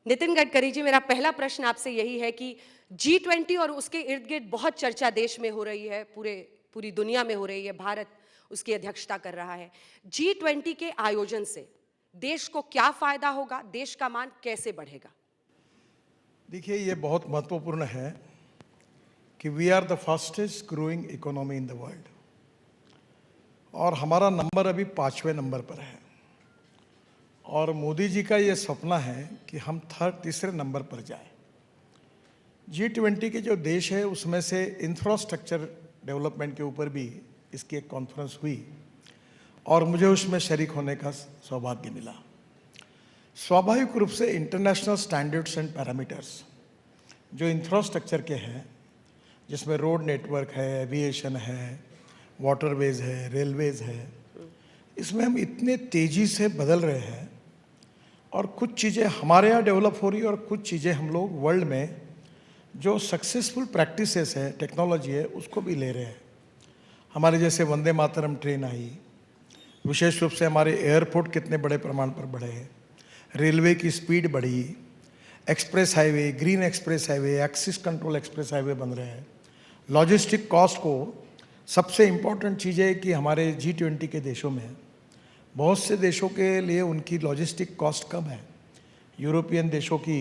नितिन गडकरी जी, मेरा पहला प्रश्न आपसे यही है कि G20 और उसके इर्द गिर्द बहुत चर्चा देश में हो रही है, पूरी दुनिया में हो रही है। भारत उसकी अध्यक्षता कर रहा है। G20 के आयोजन से देश को क्या फायदा होगा? देश का मान कैसे बढ़ेगा? देखिए, ये बहुत महत्वपूर्ण है कि we are the fastest growing economy in the world और हमारा नंबर अभी 5वें नंबर पर है। और मोदी जी का ये सपना है कि हम तीसरे नंबर पर जाएं। G20 के जो देश है उसमें से इंफ्रास्ट्रक्चर डेवलपमेंट के ऊपर भी इसकी एक कॉन्फ्रेंस हुई और मुझे उसमें शरीक होने का सौभाग्य मिला। स्वाभाविक रूप से इंटरनेशनल स्टैंडर्ड्स एंड पैरामीटर्स जो इंफ्रास्ट्रक्चर के हैं, जिसमें रोड नेटवर्क है, एविएशन है, वाटरवेज है, रेलवेज है, इसमें हम इतने तेज़ी से बदल रहे हैं और कुछ चीज़ें हमारे यहाँ डेवलप हो रही है और कुछ चीज़ें हम लोग वर्ल्ड में जो सक्सेसफुल प्रैक्टिसेस है, टेक्नोलॉजी है, उसको भी ले रहे हैं। हमारे जैसे वंदे मातरम ट्रेन आई, विशेष रूप से हमारे एयरपोर्ट कितने बड़े प्रमाण पर बढ़े हैं, रेलवे की स्पीड बढ़ी, express highway, green express highway, axis control express highway बन रहे हैं। लॉजिस्टिक कॉस्ट को सबसे इम्पॉर्टेंट चीज़ है कि हमारे G20 के देशों में बहुत से देशों के लिए उनकी लॉजिस्टिक कॉस्ट कम है। यूरोपियन देशों की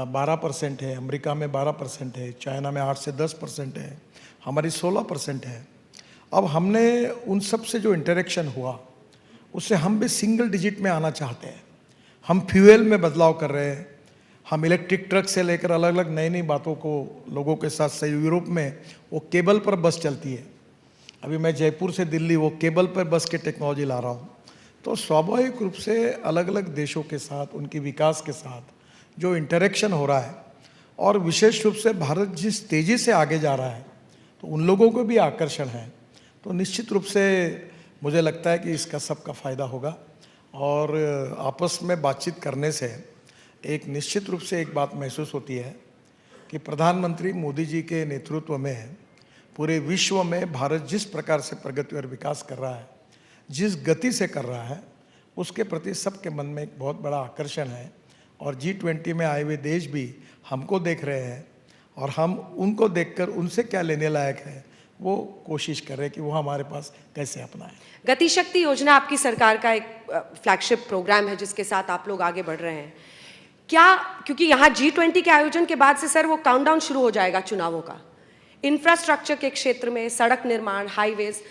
12% है, अमेरिका में 12% है, चाइना में 8 से 10% है, हमारी 16% है। अब हमने उन सब से जो इंटरेक्शन हुआ उससे हम भी सिंगल डिजिट में आना चाहते हैं। हम फ्यूल में बदलाव कर रहे हैं, हम इलेक्ट्रिक ट्रक से लेकर अलग अलग नई नई बातों को लोगों के साथ सही। यूरोप में वो केबल पर बस चलती है, अभी मैं जयपुर से दिल्ली वो केबल पर बस की टेक्नोलॉजी ला रहा हूँ। तो स्वाभाविक रूप से अलग अलग देशों के साथ उनके विकास के साथ जो इंटरेक्शन हो रहा है और विशेष रूप से भारत जिस तेज़ी से आगे जा रहा है तो उन लोगों को भी आकर्षण है। तो निश्चित रूप से मुझे लगता है कि इसका सबका फ़ायदा होगा और आपस में बातचीत करने से एक निश्चित रूप से एक बात महसूस होती है कि प्रधानमंत्री मोदी जी के नेतृत्व में पूरे विश्व में भारत जिस प्रकार से प्रगति और विकास कर रहा है, जिस गति से कर रहा है, उसके प्रति सबके मन में एक बहुत बड़ा आकर्षण है। और G20 में आए हुए देश भी हमको देख रहे हैं और हम उनको देखकर उनसे क्या लेने लायक है वो कोशिश कर रहे हैं कि वो हमारे पास कैसे अपनाएं। गति शक्ति योजना आपकी सरकार का एक फ्लैगशिप प्रोग्राम है जिसके साथ आप लोग आगे बढ़ रहे हैं। क्या, क्योंकि यहाँ G20 के आयोजन के बाद से सर वो काउंटडाउन शुरू हो जाएगा चुनावों का, इंफ्रास्ट्रक्चर के क्षेत्र में, सड़क निर्माण, हाईवेज,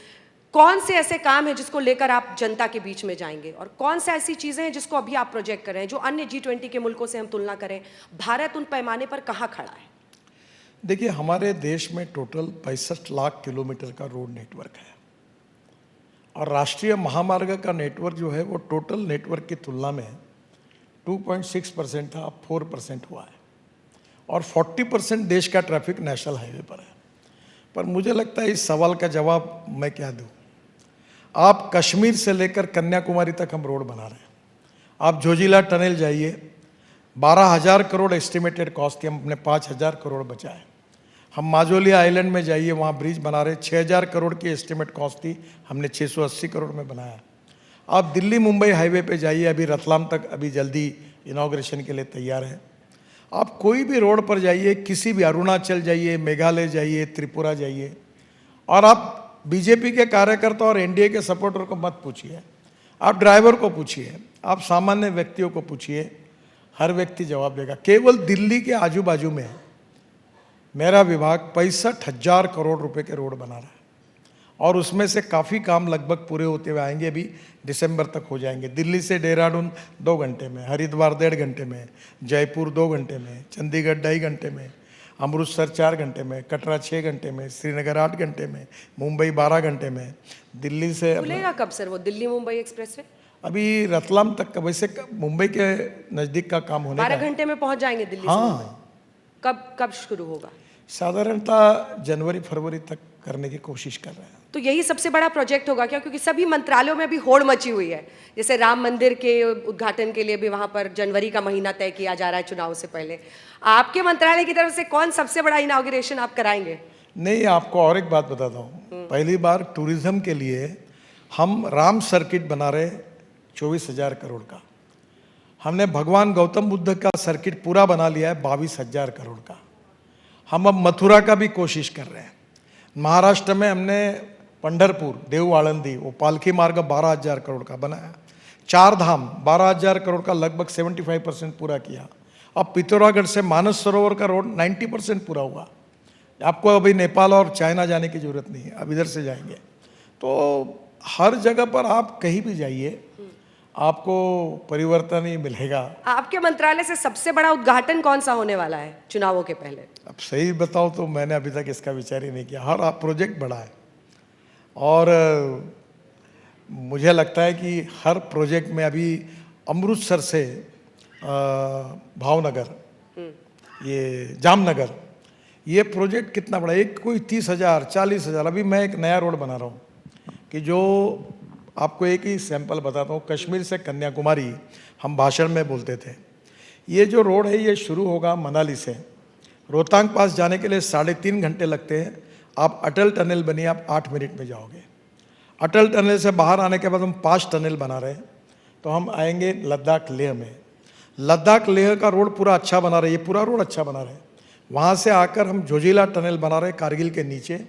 कौन से ऐसे काम है जिसको लेकर आप जनता के बीच में जाएंगे और कौन सी ऐसी चीजें हैं जिसको अभी आप प्रोजेक्ट कर रहे हैं जो अन्य G20 के मुल्कों से हम तुलना करें, भारत उन पैमाने पर कहाँ खड़ा है? देखिए, हमारे देश में टोटल 65 लाख किलोमीटर का रोड नेटवर्क है और राष्ट्रीय महामार्ग का नेटवर्क जो है वो टोटल नेटवर्क की तुलना में 2.6% था, अब 4% हुआ है और 40% देश का ट्रैफिक नेशनल हाईवे पर है। पर मुझे लगता है इस सवाल का जवाब मैं क्या दूं। आप कश्मीर से लेकर कन्याकुमारी तक हम रोड बना रहे हैं। आप जोजिला टनल जाइए, 12,000 करोड़ एस्टिमेटेड कॉस्ट थी, हमने 5,000 करोड़ बचाए। हम माजोली आइलैंड में जाइए, वहाँ ब्रिज बना रहे, 6,000 करोड़ की एस्टिमेट कॉस्ट थी, हमने 680 करोड़ में बनाया। आप दिल्ली मुंबई हाईवे पे जाइए, अभी रतलाम तक अभी जल्दी इनॉग्रेशन के लिए तैयार है। आप कोई भी रोड पर जाइए, किसी भी अरुणाचल जाइए, मेघालय जाइए, त्रिपुरा जाइए, और आप बीजेपी के कार्यकर्ता और एनडीए के सपोर्टर को मत पूछिए, आप ड्राइवर को पूछिए, आप सामान्य व्यक्तियों को पूछिए, हर व्यक्ति जवाब देगा। केवल दिल्ली के आजू बाजू में मेरा विभाग 65,000 करोड़ रुपए के रोड बना रहा है और उसमें से काफ़ी काम लगभग पूरे होते हुए आएंगे, अभी दिसंबर तक हो जाएंगे। दिल्ली से देहरादून 2 घंटे में, हरिद्वार 1.5 घंटे में, जयपुर 2 घंटे में, चंडीगढ़ 2.5 घंटे में, अमृतसर 4 घंटे में, कटरा 6 घंटे में, श्रीनगर 8 घंटे में, मुंबई 12 घंटे में। दिल्ली से खुलेगा कब सर वो दिल्ली मुंबई एक्सप्रेसवे? अभी रतलाम तक का, वैसे मुंबई के नज़दीक का काम होने 12 घंटे में पहुंच जाएंगे दिल्ली से मुंबई? हाँ, कब शुरू होगा? साधारणतः जनवरी फरवरी तक करने की कोशिश कर रहे हैं। तो यही सबसे बड़ा प्रोजेक्ट होगा क्या? क्योंकि सभी मंत्रालयों में भी होड़ मची हुई है। जैसे राम मंदिर के उद्घाटन के लिए भी वहां पर जनवरी का महीना तय किया जा रहा है चुनाव से पहले। आपके मंत्रालय की तरफ से कौन सबसे बड़ा इनॉग्रेशन आप कराएंगे? नहीं, आपको और एक बात बताता हूँ। पहली बार टूरिज्म के लिए हम राम सर्किट बना रहे 24,000 करोड़ का। हमने भगवान गौतम बुद्ध का सर्किट पूरा बना लिया है 22,000 करोड़ का। हम अब मथुरा का भी कोशिश कर रहे हैं। महाराष्ट्र में हमने पंढरपुर, देव आळंदी, वो पालकी मार्ग 12,000 करोड़ का बनाया। चार धाम 12,000 करोड़ का लगभग 75% पूरा किया। अब पिथौरागढ़ से मानस सरोवर का रोड 90% पूरा हुआ। आपको अभी नेपाल और चाइना जाने की जरूरत नहीं है, अब इधर से जाएंगे। तो हर जगह पर आप कहीं भी जाइए, आपको परिवर्तन ही मिलेगा। आपके मंत्रालय से सबसे बड़ा उद्घाटन कौन सा होने वाला है चुनावों के पहले? अब सही बताओ तो मैंने अभी तक इसका विचार ही नहीं किया। हर प्रोजेक्ट बड़ा है और मुझे लगता है कि हर प्रोजेक्ट में अभी अमृतसर से भावनगर, ये जामनगर, ये प्रोजेक्ट कितना बड़ा, एक कोई 30,000 40,000। अभी मैं एक नया रोड बना रहा हूँ कि जो आपको एक ही सैंपल बताता हूँ। कश्मीर से कन्याकुमारी हम भाषण में बोलते थे। ये जो रोड है ये शुरू होगा मनाली से, रोहतांग पास जाने के लिए 3.5 घंटे लगते हैं। आप अटल टनल बनिए, आप 8 मिनट में जाओगे। अटल टनल से बाहर आने के बाद हम 5 टनल बना रहे हैं, तो हम आएंगे लद्दाख लेह में। लद्दाख लेह का रोड पूरा अच्छा बना रहे हैं, ये पूरा रोड अच्छा बना रहे हैं। वहाँ से आकर हम जोजिला टनल बना रहे हैं कारगिल के नीचे,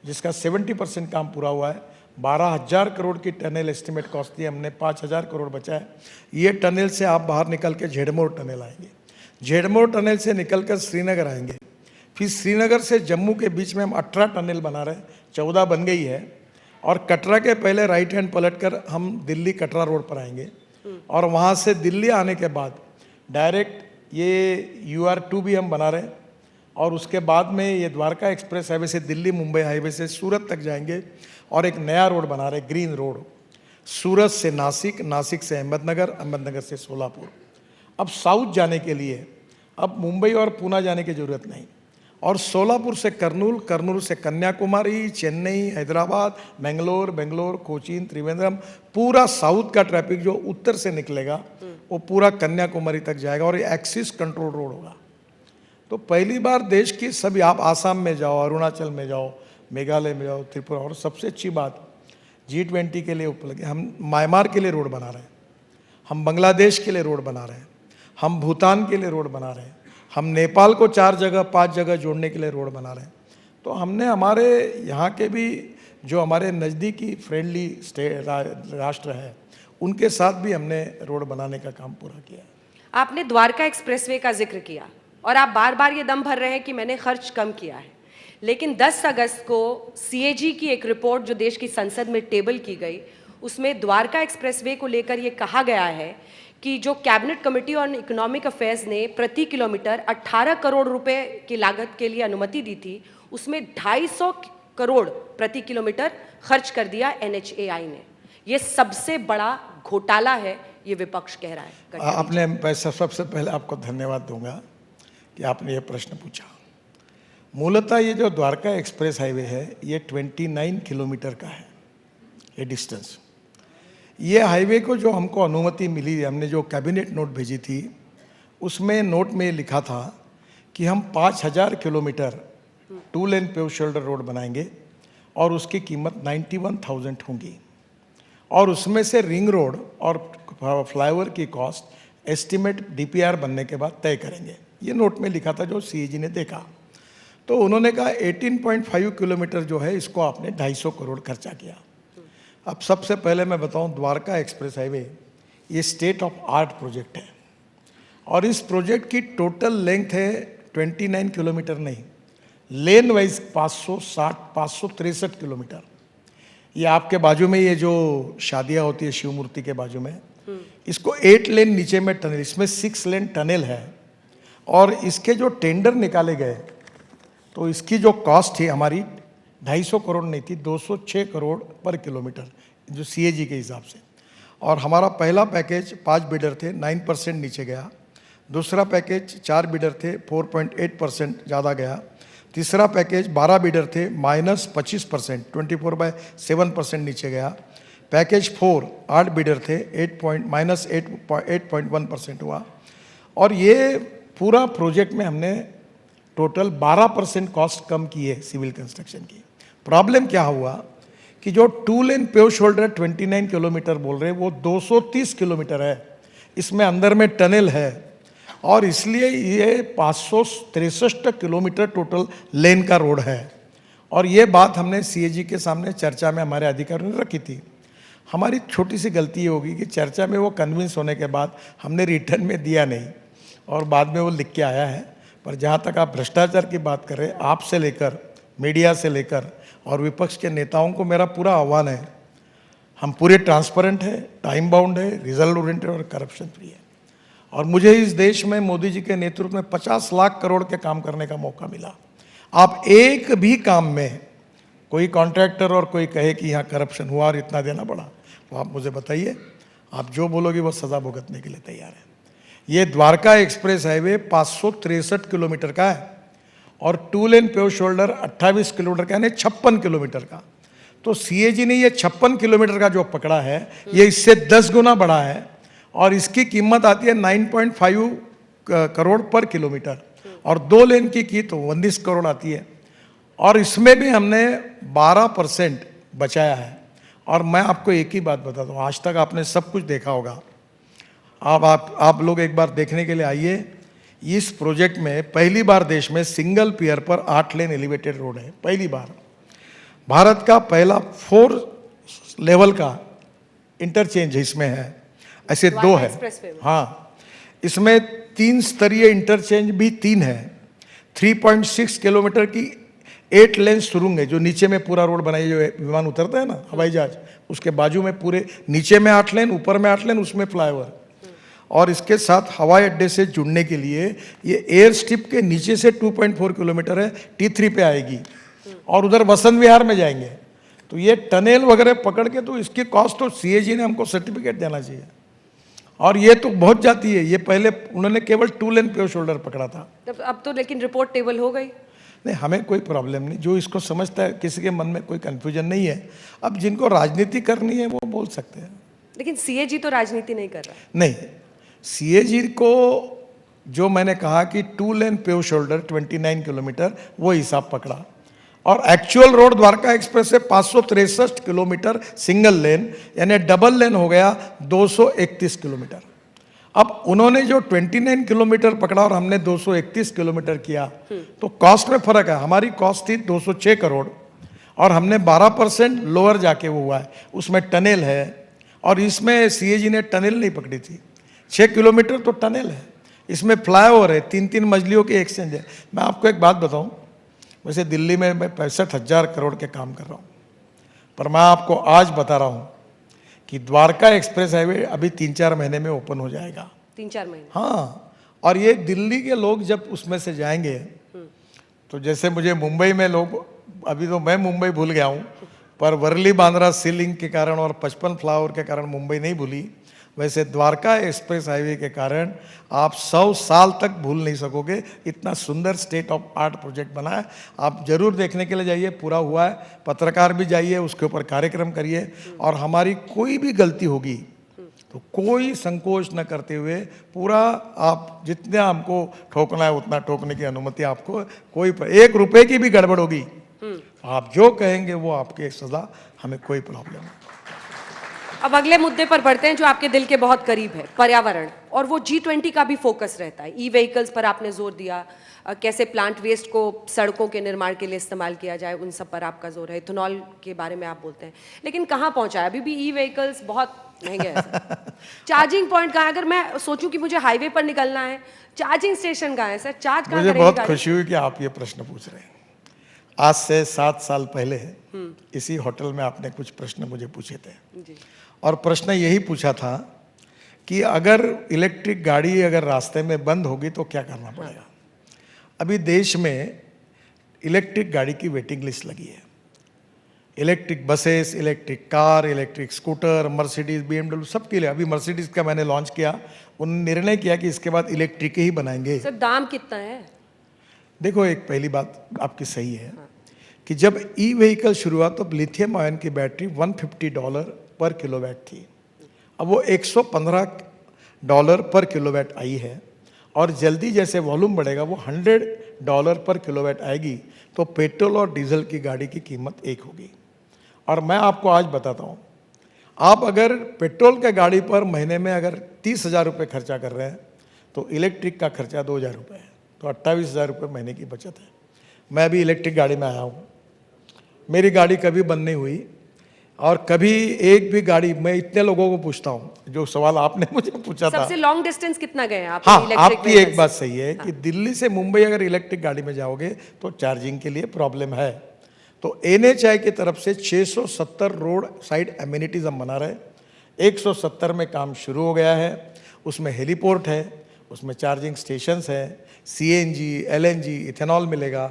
जिसका 70% काम पूरा हुआ है। 12,000 करोड़ की टनल एस्टिमेट कॉस्ट दी हमने, 5,000 करोड़ बचा है। ये टनल से आप बाहर निकल के झेडमोर टनल आएंगे, झेडमोर टनल से निकलकर श्रीनगर आएंगे, फिर श्रीनगर से जम्मू के बीच में हम 18 टनल बना रहे हैं, 14 बन गई है। और कटरा के पहले राइट हैंड पलटकर हम दिल्ली कटरा रोड पर आएंगे, और वहाँ से दिल्ली आने के बाद डायरेक्ट ये UR2 भी हम बना रहे हैं। और उसके बाद में ये द्वारका एक्सप्रेस हाईवे से दिल्ली मुंबई हाईवे से सूरत तक जाएंगे, और एक नया रोड बना रहे हैं ग्रीन रोड, सूरत से नासिक, नासिक से अहमदनगर, अहमदनगर से सोलापुर। अब साउथ जाने के लिए अब मुंबई और पूना जाने की ज़रूरत नहीं, और सोलापुर से कर्नूल, कर्नूल से कन्याकुमारी, चेन्नई, हैदराबाद, बेंगलोर, बेंगलोर, कोचीन, त्रिवेंद्रम, पूरा साउथ का ट्रैफिक जो उत्तर से निकलेगा वो पूरा कन्याकुमारी तक जाएगा, और ये एक्सिस कंट्रोल रोड होगा। तो पहली बार देश की सभी, आप आसाम में जाओ, अरुणाचल में जाओ, मेघालय में जाओ, त्रिपुरा, और सबसे अच्छी बात G20 के लिए उपलब्ध, हम म्यांमार के लिए रोड बना रहे हैं, हम बांग्लादेश के लिए रोड बना रहे हैं, हम भूटान के लिए रोड बना रहे हैं, हम नेपाल को 4 जगह 5 जगह जोड़ने के लिए रोड बना रहे हैं। तो हमने हमारे यहाँ के भी जो हमारे नज़दीकी फ्रेंडली राष्ट्र है उनके साथ भी हमने रोड बनाने का काम पूरा किया। आपने द्वारका एक्सप्रेसवे का जिक्र किया और आप बार बार ये दम भर रहे हैं कि मैंने खर्च कम किया है, लेकिन 10 अगस्त को CAG की एक रिपोर्ट जो देश की संसद में टेबल की गई, उसमें द्वारका एक्सप्रेसवे को लेकर ये कहा गया है कि जो cabinet committee on economic affairs ने प्रति किलोमीटर 18 करोड़ रुपए की लागत के लिए अनुमति दी थी, उसमें 250 करोड़ प्रति किलोमीटर खर्च कर दिया NHAI ने। ये सबसे बड़ा घोटाला है, ये विपक्ष कह रहा है। आपने सबसे पहले आपको धन्यवाद दूंगा कि आपने ये प्रश्न पूछा। मूलतः ये जो द्वारका एक्सप्रेस हाईवे है ये 29 किलोमीटर का है, ये डिस्टेंस। ये हाईवे को जो हमको अनुमति मिली, हमने जो कैबिनेट नोट भेजी थी, उसमें नोट में लिखा था कि हम 5,000 किलोमीटर 2 लेन पेव शोल्डर रोड बनाएंगे और उसकी कीमत 91,000 होगी, और उसमें से रिंग रोड और फ्लाईओवर की कॉस्ट एस्टिमेट DPR बनने के बाद तय करेंगे। ये नोट में लिखा था जो CAG ने देखा। तो उन्होंने कहा 18.5 किलोमीटर जो है इसको आपने 250 करोड़ खर्चा किया। अब सबसे पहले मैं बताऊं, द्वारका एक्सप्रेस हाईवे ये स्टेट ऑफ आर्ट प्रोजेक्ट है, और इस प्रोजेक्ट की टोटल लेंथ है 29 किलोमीटर नहीं, लेन वाइज 563 किलोमीटर। ये आपके बाजू में ये जो शादियाँ होती है शिव मूर्ति के बाजू में, इसको 8 लेन नीचे में टनल, इसमें 6 लेन टनल है, और इसके जो टेंडर निकाले गए तो इसकी जो कॉस्ट थी हमारी 250 करोड़ नहीं थी, 206 करोड़ पर किलोमीटर जो CAG के हिसाब से। और हमारा पहला पैकेज 5 बिडर थे, 9% नीचे गया। दूसरा पैकेज 4 बिडर थे, 4.8% ज़्यादा गया। तीसरा पैकेज 12 बिडर थे, -25%, 24/7% नीचे गया। पैकेज 4 8 बिडर थे, -8.1% हुआ। और ये पूरा प्रोजेक्ट में हमने टोटल 12% कॉस्ट कम की है सिविल कंस्ट्रक्शन की। प्रॉब्लम क्या हुआ कि जो 2 लेन पेव शोल्डर 29 किलोमीटर बोल रहे हैं वो 230 किलोमीटर है। इसमें अंदर में टनल है और इसलिए ये 563 किलोमीटर टोटल लेन का रोड है। और ये बात हमने सीएजी के सामने चर्चा में हमारे अधिकारियों ने रखी थी। हमारी छोटी सी गलती ये होगी कि चर्चा में वो कन्विंस होने के बाद हमने रिटर्न में दिया नहीं और बाद में वो लिख के आया है। पर जहाँ तक आप भ्रष्टाचार की बात कर रहे हैं, आपसे लेकर मीडिया से लेकर और विपक्ष के नेताओं को मेरा पूरा आह्वान है, हम पूरे ट्रांसपेरेंट है, टाइम बाउंड है, रिजल्ट ओरिएंटेड और करप्शन फ्री है। और मुझे इस देश में मोदी जी के नेतृत्व में 50 लाख करोड़ के काम करने का मौका मिला। आप एक भी काम में कोई कॉन्ट्रैक्टर और कोई कहे कि यहाँ करप्शन हुआ और इतना देना पड़ा, तो आप मुझे बताइए, आप जो बोलोगे वो सजा भुगतने के लिए तैयार है। ये द्वारका एक्सप्रेस हाईवे 563 किलोमीटर का है और 2 लेन पेव शोल्डर 28 किलोमीटर का, यानी 56 किलोमीटर का। तो सीएजी ने ये 56 किलोमीटर का जो पकड़ा है, ये इससे 10 गुना बड़ा है और इसकी कीमत आती है 9.5 करोड़ पर किलोमीटर और 2 लेन की तो 19 करोड़ आती है। और इसमें भी हमने 12% बचाया है। और मैं आपको एक ही बात बताता हूँ, आज तक आपने सब कुछ देखा होगा, अब आप लोग एक बार देखने के लिए आइए। इस प्रोजेक्ट में पहली बार देश में सिंगल पियर पर 8 लेन एलिवेटेड रोड है, पहली बार। भारत का पहला 4 लेवल का इंटरचेंज इसमें है, ऐसे 2 है। हाँ, इसमें 3 स्तरीय इंटरचेंज भी 3 है। 3.6 किलोमीटर की 8 लेन सुरंग है, जो नीचे में पूरा रोड बनाई, जो विमान उतरता है ना, हवाई जहाज, उसके बाजू में पूरे नीचे में 8 लेन, ऊपर में 8 लेन, उसमें फ्लाईओवर। और इसके साथ हवाई अड्डे से जुड़ने के लिए ये एयर स्ट्रिप के नीचे से 2.4 किलोमीटर है, T3 पे आएगी और उधर वसंत विहार में जाएंगे। तो ये टनल वगैरह पकड़ के, तो इसकी कॉस्ट तो सीएजी ने हमको सर्टिफिकेट देना चाहिए। और ये तो बहुत जाती है, ये पहले उन्होंने केवल 2 लेन पेव शोल्डर पकड़ा था। अब तो लेकिन रिपोर्ट टेबल हो गई। नहीं, हमें कोई प्रॉब्लम नहीं, जो इसको समझता है, किसी के मन में कोई कन्फ्यूजन नहीं है। अब जिनको राजनीति करनी है वो बोल सकते हैं। लेकिन सीएजी तो राजनीति नहीं कर रहा। नहीं, सीएजी को जो मैंने कहा कि 2 लेन पेव शोल्डर 29 किलोमीटर, वो हिसाब पकड़ा। और एक्चुअल रोड द्वारका एक्सप्रेस से 563 किलोमीटर सिंगल लेन, यानी डबल लेन हो गया 231 किलोमीटर। अब उन्होंने जो 29 किलोमीटर पकड़ा और हमने 231 किलोमीटर किया, तो कॉस्ट में फर्क है। हमारी कॉस्ट थी 206 करोड़ और हमने 12% लोअर जाके वो हुआ है, उसमें टनल है। और इसमें सीएजी ने टनल नहीं पकड़ी थी, 6 किलोमीटर तो टनल है, इसमें फ्लाईओवर है, 3-3 मंजिलों के एक्सचेंज है। मैं आपको एक बात बताऊं, वैसे दिल्ली में मैं 65,000 करोड़ के काम कर रहा हूं, पर मैं आपको आज बता रहा हूं कि द्वारका एक्सप्रेस हाईवे अभी 3-4 महीने में ओपन हो जाएगा। 3-4 महीने? हाँ, और ये दिल्ली के लोग जब उसमें से जाएंगे, तो जैसे मुझे मुंबई में लोग, अभी तो मैं मुंबई भूल गया हूँ, पर वर्ली बांद्रा सी लिंक के कारण और 55 फ्लाईओवर के कारण मुंबई नहीं भूली, वैसे द्वारका एक्सप्रेस हाईवे के कारण आप 100 साल तक भूल नहीं सकोगे। इतना सुंदर स्टेट ऑफ आर्ट प्रोजेक्ट बना है, आप जरूर देखने के लिए जाइए, पूरा हुआ है। पत्रकार भी जाइए, उसके ऊपर कार्यक्रम करिए। और हमारी कोई भी गलती होगी तो कोई संकोच न करते हुए पूरा, आप जितना हमको ठोकना है उतना ठोकने की अनुमति आपको। कोई 1 रुपए की भी गड़बड़ होगी, आप जो कहेंगे वो आपके सजा, हमें कोई प्रॉब्लम नहीं। अब अगले मुद्दे पर बढ़ते हैं जो आपके दिल के बहुत करीब है, पर्यावरण। और वो G20 का भी फोकस रहता है। ई-व्हीकल्स पर आपने जोर दिया, कैसे प्लांट वेस्ट को सड़कों के निर्माण के लिए इस्तेमाल किया जाए, उन सब पर आपका जोर है। इथेनॉल के बारे में आप बोलते हैं, लेकिन कहाँ पहुंचा है? अभी भी ई-व्हीकल्स बहुत महंगे हैं। चार्जिंग पॉइंट कहाँ है? अगर मैं सोचूं कि मुझे हाईवे पर निकलना है, चार्जिंग स्टेशन कहाँ है सर? चार्ज कहाँ करेंगे? मुझे बहुत खुशी हुई कि आप ये प्रश्न पूछ रहे हैं। आज से 7 साल पहले इसी होटल में आपने कुछ प्रश्न मुझे पूछे थे जी। और प्रश्न यही पूछा था कि अगर इलेक्ट्रिक गाड़ी अगर रास्ते में बंद होगी तो क्या करना पड़ेगा। अभी देश में इलेक्ट्रिक गाड़ी की वेटिंग लिस्ट लगी है। Electric buses, electric car, electric scooter, Mercedes, BMW, सबके लिए। अभी मर्सिडीज का मैंने लॉन्च किया, उन्होंने निर्णय किया कि इसके बाद इलेक्ट्रिक ही बनाएंगे। सर दाम कितना है? देखो, एक पहली बात आपकी सही है कि जब ई-व्हीकल शुरू हुआ तो लिथियम आयन की बैटरी $150 पर किलोवाट थी। अब वो $115 पर किलोवाट आई है और जल्दी जैसे वॉल्यूम बढ़ेगा वो $100 पर किलोवाट आएगी। तो पेट्रोल और डीजल की गाड़ी की कीमत एक होगी। और मैं आपको आज बताता हूँ, आप अगर पेट्रोल के गाड़ी पर महीने में अगर 30,000 रुपये खर्चा कर रहे हैं तो इलेक्ट्रिक का खर्चा 2,000 रुपये है, तो 28,000 रुपये महीने की बचत है। मैं भी इलेक्ट्रिक गाड़ी में आया हूँ, मेरी गाड़ी कभी बंद नहीं हुई, और कभी एक भी गाड़ी, मैं इतने लोगों को पूछता हूँ, जो सवाल आपने मुझे पूछा था। सबसे लॉन्ग डिस्टेंस कितना गए हैं आप हाँ, इलेक्ट्रिक आपकी एक बात सही है कि दिल्ली से मुंबई अगर इलेक्ट्रिक गाड़ी में जाओगे तो चार्जिंग के लिए प्रॉब्लम है। तो NHAI की तरफ से 670 रोड साइड एमिनिटीज हम बना रहे हैं। 170 में काम शुरू हो गया है, उसमें हेलीपोर्ट है, उसमें चार्जिंग स्टेशंस है, CNG, LNG, इथेनॉल मिलेगा,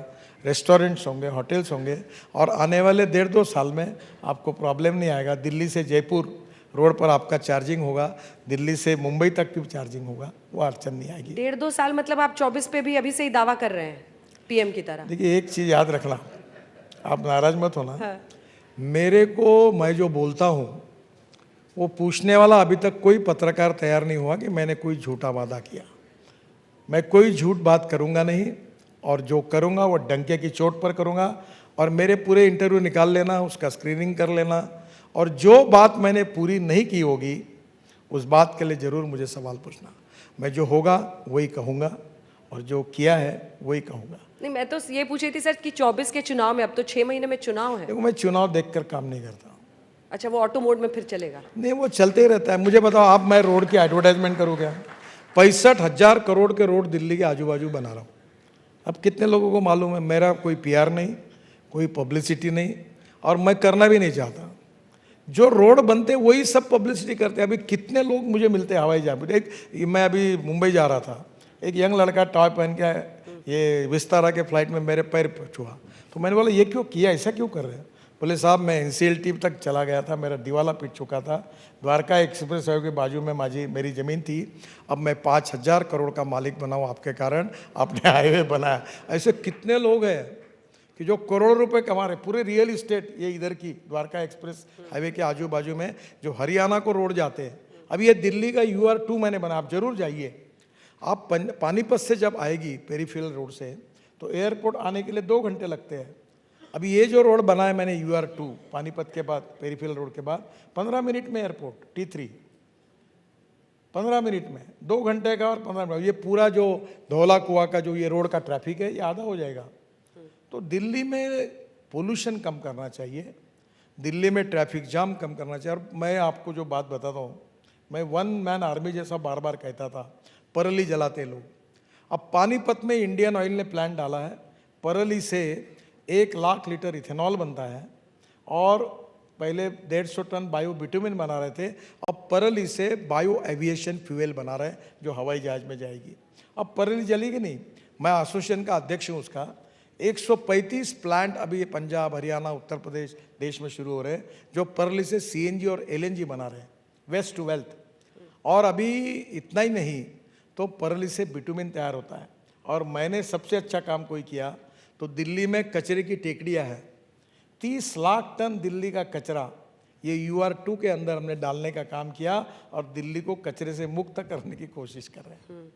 रेस्टोरेंट्स होंगे, होटल्स होंगे, और आने वाले 1.5-2 साल में आपको प्रॉब्लम नहीं आएगा। दिल्ली से जयपुर रोड पर आपका चार्जिंग होगा, दिल्ली से मुंबई तक भी चार्जिंग होगा, वो अड़चन नहीं आएगी। 1.5-2 साल मतलब आप 24 पे भी अभी से ही दावा कर रहे हैं PM की तरह? देखिए, एक चीज़ याद रखना, आप नाराज मत होना। हाँ। मेरे को, मैं जो बोलता हूँ वो पूछने वाला अभी तक कोई पत्रकार तैयार नहीं हुआ कि मैंने कोई झूठा वादा किया। मैं कोई झूठ बात करूँगा नहीं, और जो करूँगा वो डंके की चोट पर करूँगा। और मेरे पूरे इंटरव्यू निकाल लेना, उसका स्क्रीनिंग कर लेना, और जो बात मैंने पूरी नहीं की होगी उस बात के लिए ज़रूर मुझे सवाल पूछना। मैं जो होगा वही कहूँगा, और जो किया है वही कहूँगा। नहीं, मैं तो ये पूछ रही थी सर कि 24 के चुनाव में, अब तो 6 महीने में चुनाव है। देखो, मैं चुनाव देखकर काम नहीं करता। अच्छा, वो ऑटो मोड में फिर चलेगा? नहीं, वो चलते ही रहता है। मुझे बताओ, आप, मैं रोड की एडवर्टाइजमेंट करूँ क्या? 65,000 करोड़ के रोड दिल्ली के आजू बाजू बना रहा हूँ। अब कितने लोगों को मालूम है? मेरा कोई PR नहीं, कोई पब्लिसिटी नहीं, और मैं करना भी नहीं चाहता। जो रोड बनते वही सब पब्लिसिटी करते हैं। अभी कितने लोग मुझे मिलते हैं हवाई जहाज। एक, मैं अभी मुंबई जा रहा था, एक यंग लड़का टॉय पहन के ये विस्तारा के फ्लाइट में मेरे पैर छुआ, तो मैंने बोला ये क्यों किया, ऐसा क्यों कर रहे हैं? बोले साहब, मैं NCLT तक चला गया था, मेरा दिवाला पिट चुका था, द्वारका एक्सप्रेस वे के बाजू में मेरी ज़मीन थी, अब मैं 5,000 करोड़ का मालिक बना हूँ आपके कारण, आपने हाईवे बनाया। ऐसे कितने लोग हैं कि जो करोड़ों रुपए कमा रहे, पूरे रियल इस्टेट ये इधर की द्वारका एक्सप्रेस हाईवे के आजू बाजू में, जो हरियाणा को रोड जाते हैं। अभी ये दिल्ली का UR2 मैंने बना, आप जरूर जाइए। आप पानीपत से जब आएगी पेरीफेरल रोड से, तो एयरपोर्ट आने के लिए 2 घंटे लगते हैं। अभी ये जो रोड बना है मैंने UR2, पानीपत के बाद, पेरीफेरल रोड के बाद, 15 मिनट में एयरपोर्ट, T3 15 मिनट में, 2 घंटे का और 15 मिनट। ये पूरा जो धौला कुआं का जो ये रोड का ट्रैफिक है, ये आधा हो जाएगा। तो दिल्ली में पोल्यूशन कम करना चाहिए, दिल्ली में ट्रैफिक जाम कम करना चाहिए। और मैं आपको जो बात बताता हूँ, मैं 1 मैन आर्मी जैसा बार बार कहता था, परली जलाते लोग। अब पानीपत में इंडियन ऑयल ने प्लांट डाला है, परली से 1 लाख लीटर इथेनॉल बनता है, और पहले 150 टन बायो बिटुमिन बना रहे थे, अब परली से बायो एविएशन फ्यूल बना रहे हैं, जो हवाई जहाज में जाएगी। अब परली जलेगी नहीं, मैं एसोसिएशन का अध्यक्ष हूँ उसका। 135 प्लांट अभी पंजाब, हरियाणा, उत्तर प्रदेश देश में शुरू हो रहे हैं, जो परली से CNG और LNG बना रहे हैं, वेस्ट टू वेल्थ। और अभी इतना ही नहीं, तो परली से बिटुमिन तैयार होता है। और मैंने सबसे अच्छा काम कोई किया तो दिल्ली में कचरे की टेकड़ियाँ हैं, 30 लाख टन दिल्ली का कचरा ये UR2 के अंदर हमने डालने का काम किया, और दिल्ली को कचरे से मुक्त करने की कोशिश कर रहे हैं।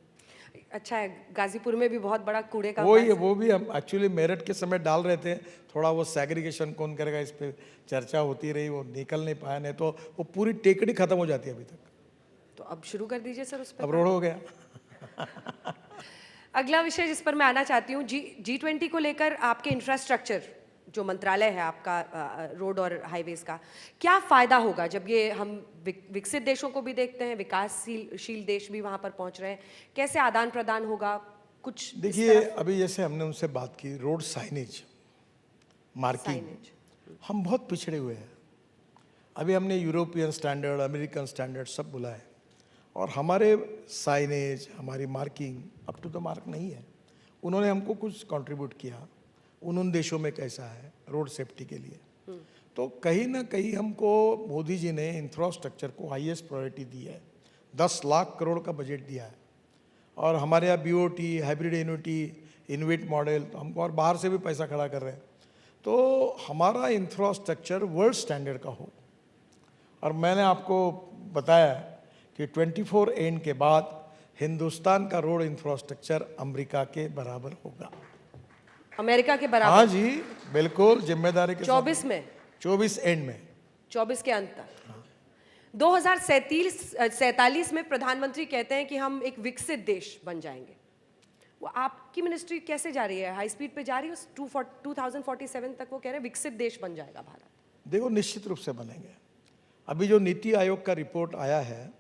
अच्छा है, गाजीपुर में भी बहुत बड़ा कूड़े का वो भी हम एक्चुअली मेरठ के समय डाल रहे थे, थोड़ा वो सेग्रीगेशन कौन करेगा इस पे चर्चा होती रही, वो निकल नहीं पाया, नहीं तो वो पूरी टेकड़ी खत्म हो जाती है अभी तक। तो अब शुरू कर दीजिए सर उस पर। अब रोड हो गया। अगला विषय जिस पर मैं आना चाहती हूँ, G20 को लेकर आपके इंफ्रास्ट्रक्चर जो मंत्रालय है आपका, रोड और हाईवेज का, क्या फ़ायदा होगा जब ये हम विकसित देशों को भी देखते हैं, विकासशील देश भी वहाँ पर पहुँच रहे हैं, कैसे आदान प्रदान होगा कुछ? देखिए, अभी जैसे हमने उनसे बात की, रोड साइनेज, मार्किंग, हम बहुत पिछड़े हुए हैं। अभी हमने यूरोपियन स्टैंडर्ड, अमेरिकन स्टैंडर्ड सब बुलाए, और हमारे साइनेज, हमारी marking up to the mark नहीं है। उन्होंने हमको कुछ कंट्रीब्यूट किया, उन देशों में कैसा है रोड सेफ्टी के लिए। तो कहीं ना कहीं हमको मोदी जी ने इंफ्रास्ट्रक्चर को हाईएस्ट प्रायोरिटी दी है, 10 लाख करोड़ का बजट दिया है। और हमारे यहाँ BOT, hybrid annuity, InvIT model, तो हमको और बाहर से भी पैसा खड़ा कर रहे हैं। तो हमारा इंफ्रास्ट्रक्चर वर्ल्ड स्टैंडर्ड का हो। और मैंने आपको बताया कि 24 एंड के बाद हिंदुस्तान का रोड इंफ्रास्ट्रक्चर अमेरिका के बराबर होगा। अमेरिका के बराबर? हाँ जी, बिल्कुल जिम्मेदारी के 24 में, 24 एंड में, 24 के अंत तक। 2047 में प्रधानमंत्री कहते हैं कि हम एक विकसित देश बन जाएंगे। वो आपकी मिनिस्ट्री कैसे जा रही है? हाई स्पीड पे जा रही है? 2047 तक वो कह रहे हैं विकसित देश बन जाएगा भारत। देखो, निश्चित रूप से बनेंगे। अभी जो नीति आयोग का रिपोर्ट आया है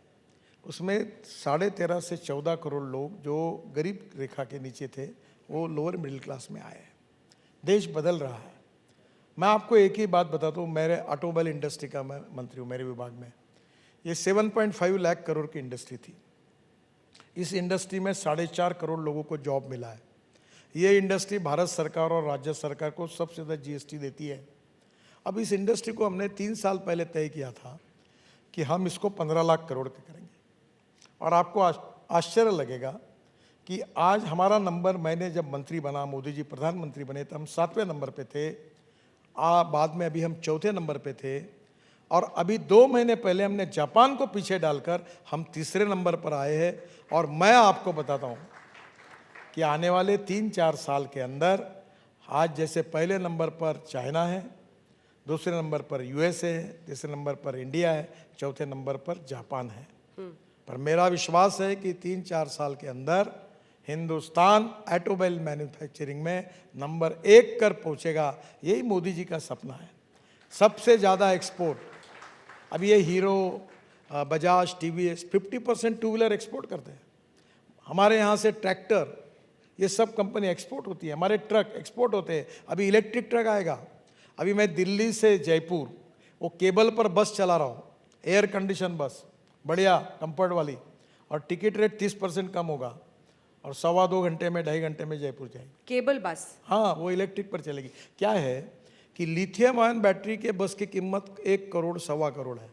उसमें 13.5 से 14 करोड़ लोग जो गरीब रेखा के नीचे थे वो लोअर मिडिल क्लास में आए हैं। देश बदल रहा है। मैं आपको एक ही बात बताता हूँ, मेरे ऑटोमोबाइल इंडस्ट्री का मैं मंत्री हूँ, मेरे विभाग में ये 7.5 लाख करोड़ की इंडस्ट्री थी। इस इंडस्ट्री में 4.5 करोड़ लोगों को जॉब मिला है। ये इंडस्ट्री भारत सरकार और राज्य सरकार को सबसे ज़्यादा जीएसटी देती है। अब इस इंडस्ट्री को हमने 3 साल पहले तय किया था कि हम इसको 15 लाख करोड़ के करेंगे। और आपको आश्चर्य लगेगा कि आज हमारा नंबर, मैंने जब मंत्री बना, मोदी जी प्रधानमंत्री बने तो हम 7वें नंबर पे थे। बाद में अभी हम 4थे नंबर पे थे। और अभी 2 महीने पहले हमने जापान को पीछे डालकर हम 3रे नंबर पर आए हैं। और मैं आपको बताता हूँ कि आने वाले 3-4 साल के अंदर आज जैसे पहले नंबर पर चाइना है, दूसरे नंबर पर यूएसए है, तीसरे नंबर पर इंडिया है, चौथे नंबर पर जापान है। पर मेरा विश्वास है कि 3-4 साल के अंदर हिंदुस्तान ऑटोमोबाइल मैन्युफैक्चरिंग में नंबर 1 कर पहुंचेगा। यही मोदी जी का सपना है। सबसे ज़्यादा एक्सपोर्ट अभी ये hero, Bajaj, TVS 50% two wheeler export करते हैं। हमारे यहाँ से ट्रैक्टर, ये सब कंपनी एक्सपोर्ट होती है। हमारे ट्रक एक्सपोर्ट होते हैं। अभी इलेक्ट्रिक ट्रक आएगा। अभी मैं दिल्ली से जयपुर वो केबल पर बस चला रहा हूँ, एयर कंडीशन बस, बढ़िया कंफर्ट वाली, और टिकट रेट 30% कम होगा और 1.25 घंटे में, 2.5 घंटे में जयपुर जाएगी। केबल बस? हाँ, वो इलेक्ट्रिक पर चलेगी। क्या है कि लिथियम आयन बैटरी के बस की कीमत 1 करोड़ 1.25 करोड़ है।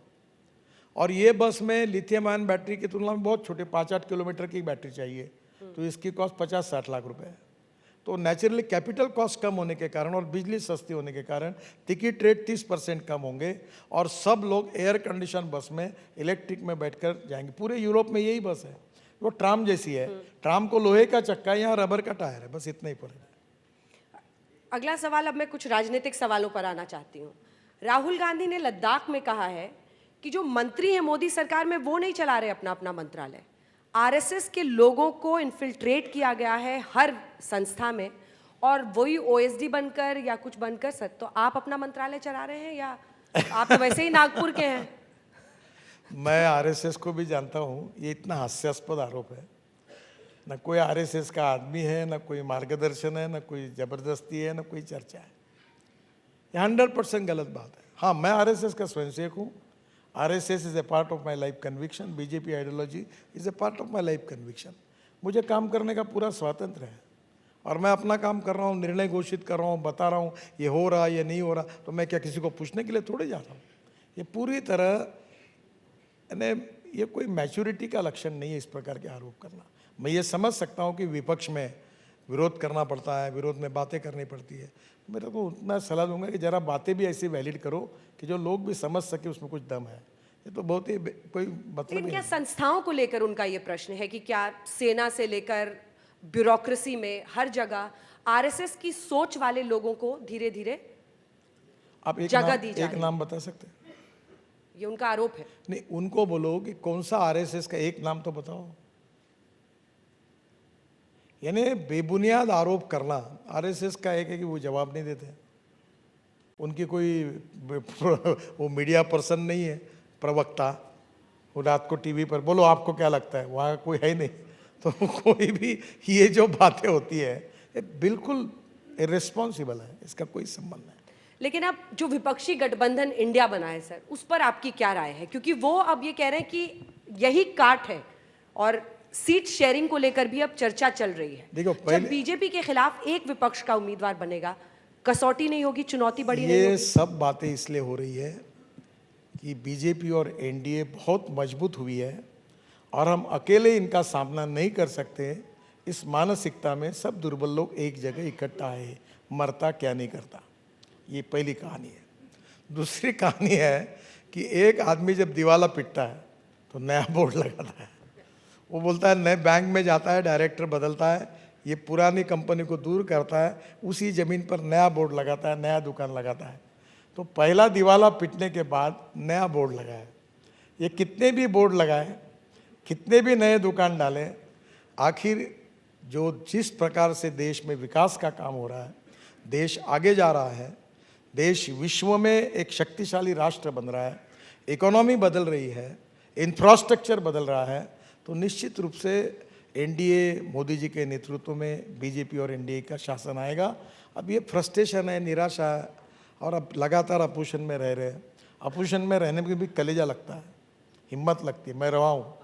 और ये बस में लिथियम आयन बैटरी की तुलना में बहुत छोटे 5-8 किलोमीटर की बैटरी चाहिए, तो इसकी कॉस्ट 50-60 लाख रुपए है। तो नेचुरली कैपिटल कॉस्ट कम होने के कारण और बिजली सस्ती होने के कारण टिकट रेट 30% कम होंगे और सब लोग एयर कंडीशन बस में इलेक्ट्रिक में बैठकर जाएंगे। पूरे यूरोप में यही बस है। वो ट्राम जैसी है। ट्राम को लोहे का चक्का है, यहाँ रबर का टायर है, बस इतना ही फर्क है। अगला सवाल, अब मैं कुछ राजनीतिक सवालों पर आना चाहती हूँ। राहुल गांधी ने लद्दाख में कहा है कि जो मंत्री हैं मोदी सरकार में वो नहीं चला रहे अपना अपना मंत्रालय। आरएसएस के लोगों को इन्फिल्ट्रेट किया गया है हर संस्था में, और वही ओएसडी बनकर या कुछ बनकर सर, तो आप अपना मंत्रालय चला रहे हैं या आप तो वैसे ही नागपुर के हैं? मैं आरएसएस को भी जानता हूँ। ये इतना हास्यास्पद आरोप है। न कोई आरएसएस का आदमी है, न कोई मार्गदर्शन है, न कोई जबरदस्ती है, न कोई चर्चा है। ये 100% गलत बात है। हाँ, मैं आरएसएस का स्वयंसेवक हूँ। RSS is a part of my life conviction. BJP ideology is a part of my life conviction. मुझे काम करने का पूरा स्वातंत्र है और मैं अपना काम कर रहा हूँ, निर्णय घोषित कर रहा हूँ, बता रहा हूँ ये हो रहा ये नहीं हो रहा, तो मैं क्या किसी को पूछने के लिए थोड़े जा रहा हूँ। ये पूरी तरह ये कोई मैच्योरिटी का लक्षण नहीं है इस प्रकार के आरोप करना। मैं ये समझ सकता हूँ कि विपक्ष में विरोध करना पड़ता है, विरोध में बातें करनी पड़ती है। मेरे को उतना सलाह दूंगा कि जरा बातें भी ऐसी वैलिड करो कि जो लोग भी समझ सके उसमें कुछ दम है। ये तो बहुत ही कोई मतलब लेकिन क्या संस्थाओं को लेकर उनका ये प्रश्न है कि क्या सेना से लेकर ब्यूरोक्रेसी में हर जगह आरएसएस की सोच वाले लोगों को धीरे धीरे आप जगह दी जा रही है? एक नाम बता सकते हैं? ये उनका आरोप है। नहीं, उनको बोलो कि कौन सा आरएसएस का एक नाम तो बताओ। यानी बेबुनियाद आरोप करना। आरएसएस का एक है कि वो जवाब नहीं देते। उनकी कोई वो मीडिया पर्सन नहीं है, प्रवक्ता। वो रात को टीवी पर बोलो आपको क्या लगता है, वहाँ कोई है ही नहीं। तो कोई भी ये जो बातें होती है ये बिल्कुल इर्रेस्पॉन्सिबल है, इसका कोई संबंध नहीं। लेकिन अब जो विपक्षी गठबंधन इंडिया बना है सर, उस पर आपकी क्या राय है? क्योंकि वो अब ये कह रहे हैं कि यही काट है और सीट शेयरिंग को लेकर भी अब चर्चा चल रही है। देखो, जब बीजेपी के खिलाफ एक विपक्ष का उम्मीदवार बनेगा, कसौटी नहीं होगी, चुनौती बड़ी नहीं होगी? ये सब बातें इसलिए हो रही है कि बीजेपी और एनडीए बहुत मजबूत हुई है और हम अकेले इनका सामना नहीं कर सकते। इस मानसिकता में सब दुर्बल लोग एक जगह इकट्ठा है। मरता क्या नहीं करता, ये पहली कहानी है। दूसरी कहानी है कि एक आदमी जब दिवाला पिटता है तो नया बोर्ड लगाता है। वो बोलता है, नए बैंक में जाता है, डायरेक्टर बदलता है, ये पुरानी कंपनी को दूर करता है, उसी ज़मीन पर नया बोर्ड लगाता है, नया दुकान लगाता है। तो पहला दिवाला पिटने के बाद नया बोर्ड लगाया। ये कितने भी बोर्ड लगाए, कितने भी नए दुकान डालें, आखिर जो जिस प्रकार से देश में विकास का काम हो रहा है, देश आगे जा रहा है, देश विश्व में एक शक्तिशाली राष्ट्र बन रहा है, इकोनॉमी बदल रही है, इंफ्रास्ट्रक्चर बदल रहा है, तो निश्चित रूप से एनडीए मोदी जी के नेतृत्व में बीजेपी और एनडीए का शासन आएगा। अब ये फ्रस्ट्रेशन है, निराशा है, और अब लगातार अपोजिशन में रह रहे हैं। अपोजिशन में रहने में भी कलेजा लगता है, हिम्मत लगती है। मैं रहा हूँ,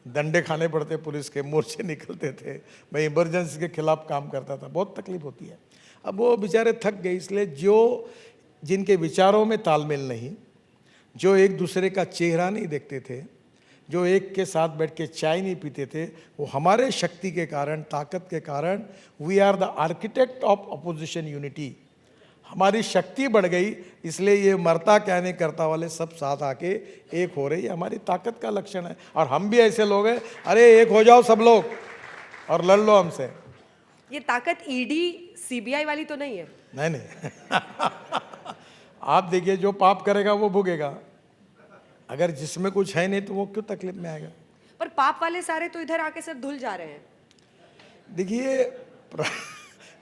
डंडे खाने पड़ते, पुलिस के मोर्चे निकलते थे, मैं इमरजेंसी के खिलाफ काम करता था, बहुत तकलीफ होती है। अब वो बेचारे थक गए, इसलिए जो जिनके विचारों में तालमेल नहीं, जो एक दूसरे का चेहरा नहीं देखते थे, जो एक के साथ बैठ के चाय नहीं पीते थे, वो हमारे शक्ति के कारण, ताकत के कारण, we are the architect of opposition unity, हमारी शक्ति बढ़ गई। इसलिए ये मरता क्या नहीं करता वाले सब साथ आके एक हो रहे, ये हमारी ताकत का लक्षण है। और हम भी ऐसे लोग हैं, अरे एक हो जाओ सब लोग और लड़ लो हमसे। ये ताकत ईडी सीबीआई वाली तो नहीं है? नहीं नहीं आप देखिए, जो पाप करेगा वो भोगेगा, अगर जिसमें कुछ है नहीं तो वो क्यों तकलीफ में आएगा। पर पाप वाले सारे तो इधर आके सर धुल जा रहे हैं। देखिए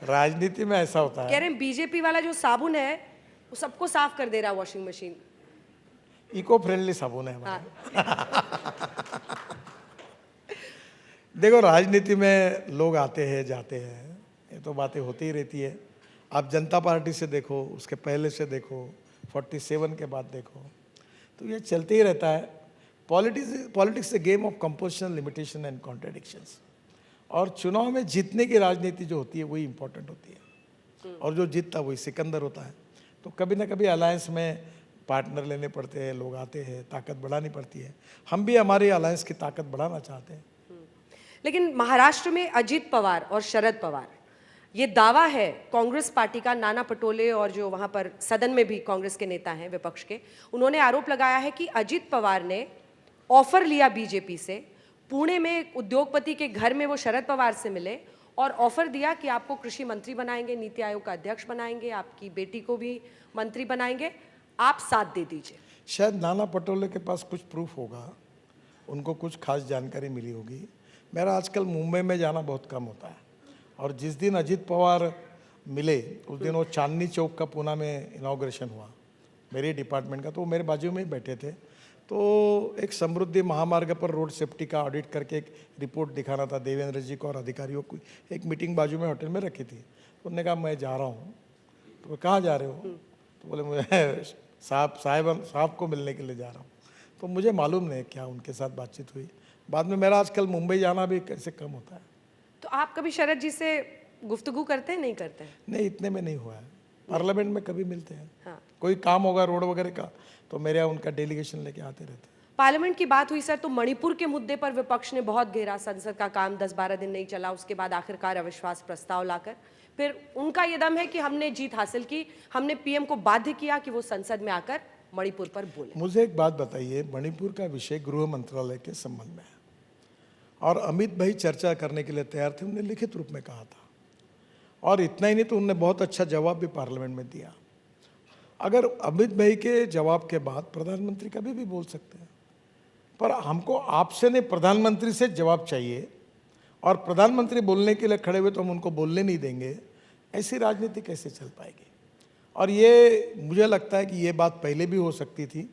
राजनीति में ऐसा होता कह है, रहे हैं बीजेपी वाला जो साबुन है वो सबको साफ कर दे रहा है, वॉशिंग मशीन। इको फ्रेंडली साबुन है हमारा। हाँ। देखो, राजनीति में लोग आते हैं जाते हैं, ये तो बातें होती ही रहती है। आप जनता पार्टी से देखो, उसके पहले से देखो, 47 के बाद देखो, तो ये चलते ही रहता है। Politics A game of composition, limitation and contradictions. और चुनाव में जीतने की राजनीति जो होती है वही इंपॉर्टेंट होती है, और जो जीतता वही सिकंदर होता है। तो कभी ना कभी अलायंस में पार्टनर लेने पड़ते हैं, लोग आते हैं, ताकत बढ़ानी पड़ती है। हम भी हमारी अलायंस की ताकत बढ़ाना चाहते हैं। लेकिन महाराष्ट्र में अजित पवार और शरद पवार, ये दावा है कांग्रेस पार्टी का, नाना पटोले और जो वहां पर सदन में भी कांग्रेस के नेता हैं विपक्ष के, उन्होंने आरोप लगाया है कि अजित पवार ने ऑफर लिया बीजेपी से, पुणे में एक उद्योगपति के घर में वो शरद पवार से मिले और ऑफर दिया कि आपको कृषि मंत्री बनाएंगे, नीति आयोग का अध्यक्ष बनाएंगे, आपकी बेटी को भी मंत्री बनाएंगे, आप साथ दे दीजिए। शायद नाना पटोले के पास कुछ प्रूफ होगा, उनको कुछ खास जानकारी मिली होगी। मेरा आजकल मुंबई में जाना बहुत कम होता है, और जिस दिन अजित पवार मिले उस दिन वो चांदनी चौक का पुणे में इनॉग्रेशन हुआ मेरे डिपार्टमेंट का, तो वो मेरे बाजू में ही बैठे थे। तो एक समृद्धि महामार्ग पर रोड सेफ्टी का ऑडिट करके एक रिपोर्ट दिखाना था देवेंद्र जी को और अधिकारियों को। एक मीटिंग बाजू में होटल में रखी थी, तो उन्होंने कहा मैं जा रहा हूँ। तो कहाँ जा रहे हो? तो बोले मुझे साहब को मिलने के लिए जा रहा हूँ। तो मुझे मालूम नहीं क्या उनके साथ बातचीत हुई। बाद में मेरा आजकल मुंबई जाना भी कैसे कम होता है। तो आप कभी शरद जी से गुफ्तगू करते हैं, नहीं करते हैं? नहीं, इतने में नहीं हुआ है। पार्लियामेंट में कभी मिलते हैं, हाँ। कोई काम होगा रोड वगैरह का तो मेरे यहाँ उनका डेलीगेशन लेके आते रहते हैं। पार्लियामेंट की बात हुई सर, तो मणिपुर के मुद्दे पर विपक्ष ने बहुत घेरा, संसद का काम 10-12 दिन नहीं चला, उसके बाद आखिरकार अविश्वास प्रस्ताव लाकर फिर उनका ये दम है कि हमने जीत हासिल की, हमने पीएम को बाध्य किया कि वो संसद में आकर मणिपुर पर बोले। मुझे एक बात बताइए, मणिपुर का विषय गृह मंत्रालय के संबंध में है और अमित भाई चर्चा करने के लिए तैयार थे, उन्होंने लिखित रूप में कहा था। और इतना ही नहीं तो उन्होंने बहुत अच्छा जवाब भी पार्लियामेंट में दिया। अगर अमित भाई के जवाब के बाद प्रधानमंत्री कभी भी बोल सकते हैं, पर हमको आपसे नहीं प्रधानमंत्री से जवाब चाहिए, और प्रधानमंत्री बोलने के लिए खड़े हुए तो हम उनको बोलने नहीं देंगे। ऐसी राजनीति कैसे चल पाएगी? और ये मुझे लगता है कि ये बात पहले भी हो सकती थी।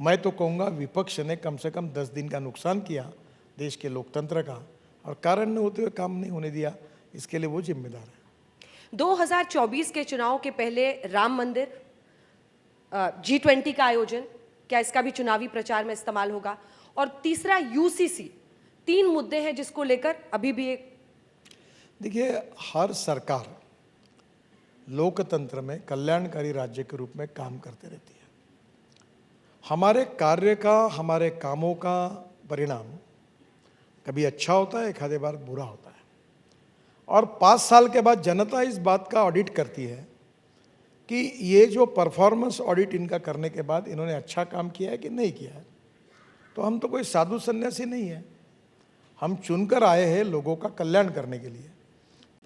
मैं तो कहूँगा विपक्ष ने कम से कम 10 दिन का नुकसान किया देश के लोकतंत्र का, और कारण न होते हुए काम नहीं होने दिया, इसके लिए वो जिम्मेदार है। 2024 के चुनाव के पहले राम मंदिर, G20 का आयोजन, क्या इसका भी चुनावी प्रचार में इस्तेमाल होगा? और तीसरा यूसीसी, 3 मुद्दे हैं जिसको लेकर अभी भी एक, देखिए, हर सरकार लोकतंत्र में कल्याणकारी राज्य के रूप में काम करते रहती है। हमारे कार्य का, हमारे कामों का परिणाम कभी अच्छा होता है, एक आधे बार बुरा होता है, और 5 साल के बाद जनता इस बात का ऑडिट करती है कि ये जो परफॉर्मेंस ऑडिट इनका करने के बाद इन्होंने अच्छा काम किया है कि नहीं किया है। तो हम तो कोई साधु सन्यासी नहीं है, हम चुनकर आए हैं लोगों का कल्याण करने के लिए।